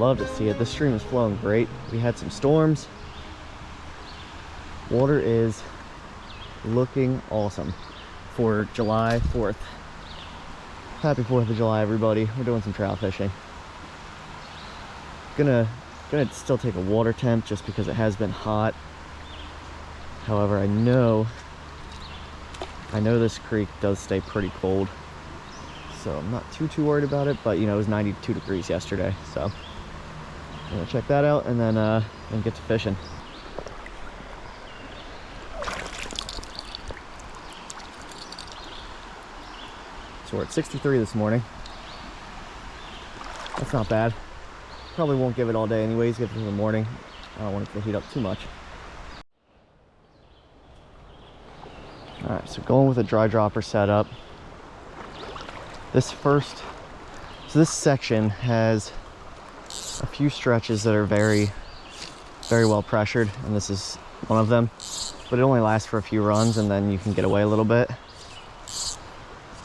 love to see it. This stream is flowing great. We had some storms. Water is looking awesome for July 4th. Happy 4th of July, everybody. We're doing some trout fishing. Gonna still take a water temp just because it has been hot. However, I know this creek does stay pretty cold, so I'm not too worried about it. But you know, it was 92 degrees yesterday, so I'm gonna check that out and then get to fishing. So we're at 63 this morning. That's not bad. Probably won't give it all day anyways, give it in the morning. I don't want it to heat up too much. Alright, so going with a dry dropper setup. This section has a few stretches that are very well pressured, and this is one of them. But it only lasts for a few runs and then you can get away a little bit.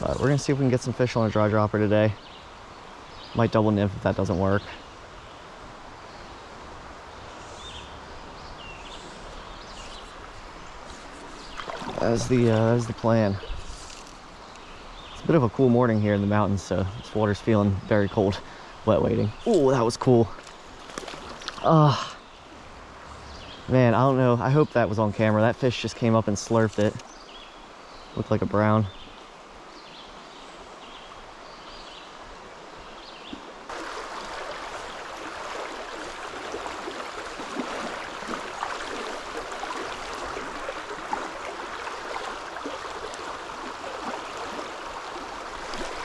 But we're gonna see if we can get some fish on a dry dropper today. Might double nymph if that doesn't work. That's the plan. It's a bit of a cool morning here in the mountains, so this water's feeling very cold. Wet waiting. Oh, that was cool. Man, I don't know. I hope that was on camera. That fish just came up and slurped it. Looked like a brown.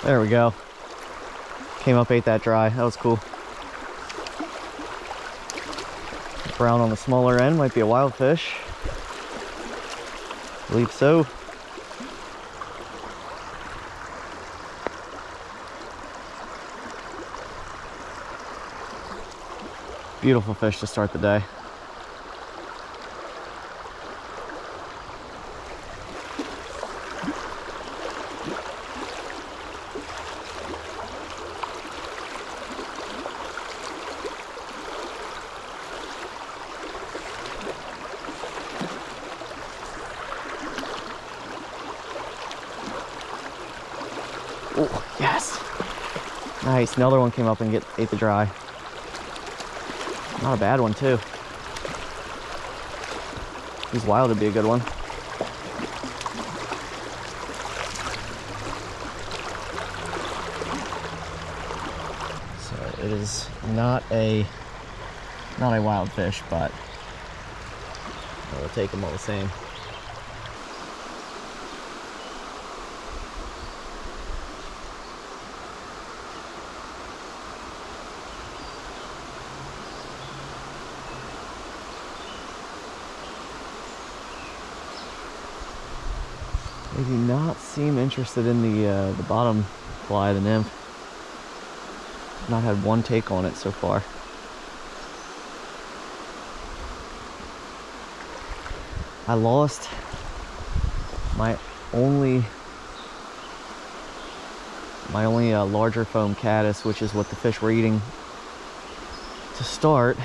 There we go. Came up, ate that dry. That was cool. Brown on the smaller end, might be a wild fish. I believe so. Beautiful fish to start the day. Oh, yes. Nice. Another one came up and ate the dry. Not a bad one, too. He's wild to be a good one. So it is not a wild fish, but we'll take him all the same. They do not seem interested in the bottom fly, the nymph. Not had one take on it so far. I lost my only larger foam caddis, which is what the fish were eating to start.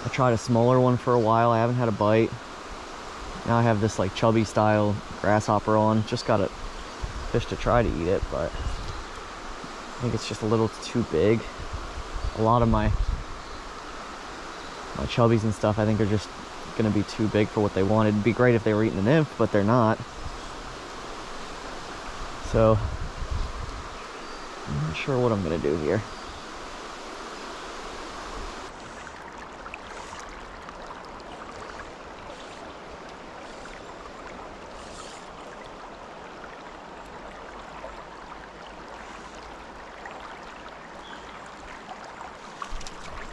I tried a smaller one for a while. I haven't had a bite. Now I have this like chubby style grasshopper on. Just got a fish to try to eat it, but I think it's just a little too big. A lot of my chubbies and stuff I think are just gonna be too big for what they want. It'd be great if they were eating the nymph, but they're not. So I'm not sure what I'm gonna do here.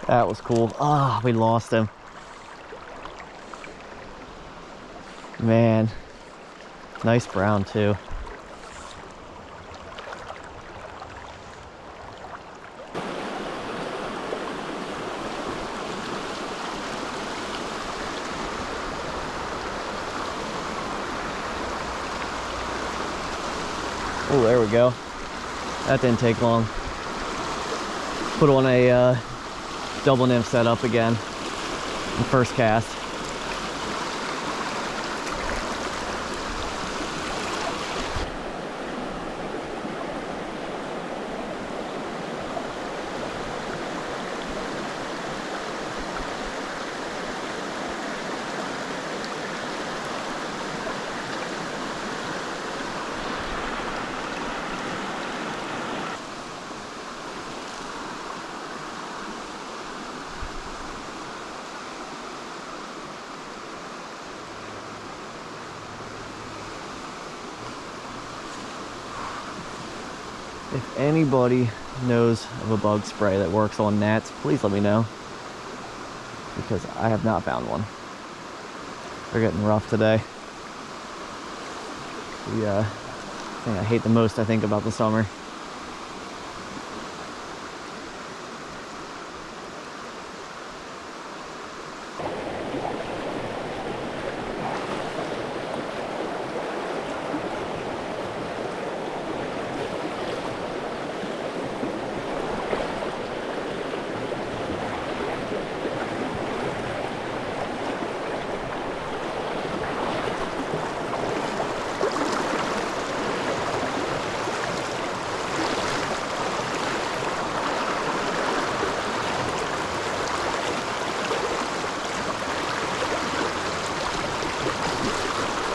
That was cool. Ah, we lost him. Man, nice brown too. Oh, there we go. That didn't take long. Put on a double nymph setup again. The first cast. If anybody knows of a bug spray that works on gnats, please let me know, because I have not found one. They're getting rough today. The thing I hate the most, I think, about the summer.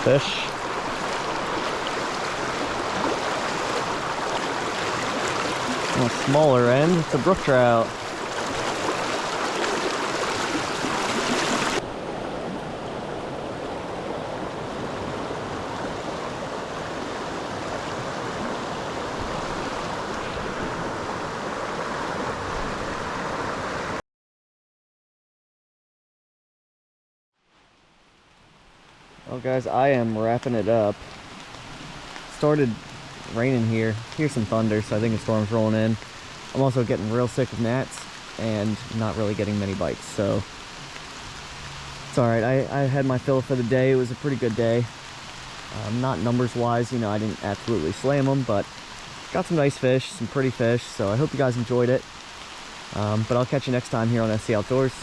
Fish. On the smaller end, it's a brook trout. Well guys, I am wrapping it up. Started raining here. Here's some thunder, so I think a storm's rolling in. I'm also getting real sick of gnats and not really getting many bites, so it's alright. I had my fill for the day. It was a pretty good day. Not numbers wise, you know, I didn't absolutely slam them, but got some nice fish, some pretty fish, so I hope you guys enjoyed it. But I'll catch you next time here on SC Outdoors.